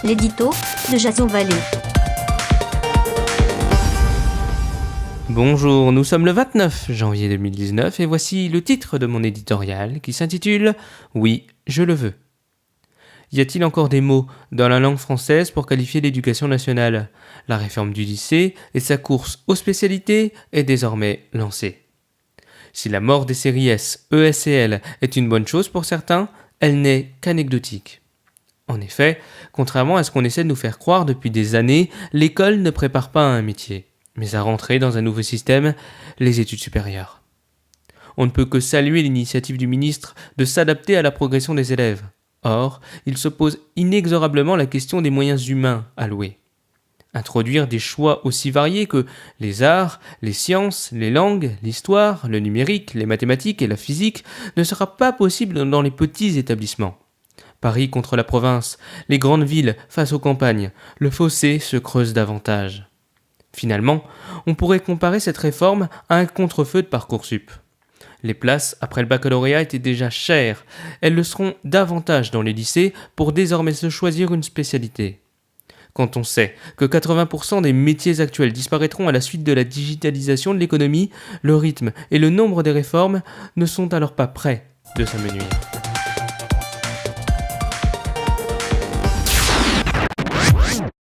L'édito de Jason Vallée. Bonjour, nous sommes le 29 janvier 2019 et voici le titre de mon éditorial qui s'intitule « Oui, je le veux ». Y a-t-il encore des mots dans la langue française pour qualifier l'éducation nationale ? La réforme du lycée et sa course aux spécialités est désormais lancée. Si la mort des séries S, ES et L est une bonne chose pour certains, elle n'est qu'anecdotique. En effet, contrairement à ce qu'on essaie de nous faire croire depuis des années, l'école ne prépare pas à un métier, mais à rentrer dans un nouveau système, les études supérieures. On ne peut que saluer l'initiative du ministre de s'adapter à la progression des élèves. Or, il se pose inexorablement la question des moyens humains alloués. Introduire des choix aussi variés que les arts, les sciences, les langues, l'histoire, le numérique, les mathématiques et la physique ne sera pas possible dans les petits établissements. Paris contre la province, les grandes villes face aux campagnes, le fossé se creuse davantage. Finalement, on pourrait comparer cette réforme à un contre-feu de Parcoursup. Les places après le baccalauréat étaient déjà chères, elles le seront davantage dans les lycées pour désormais se choisir une spécialité. Quand on sait que 80% des métiers actuels disparaîtront à la suite de la digitalisation de l'économie, le rythme et le nombre des réformes ne sont alors pas prêts de s'amenuire.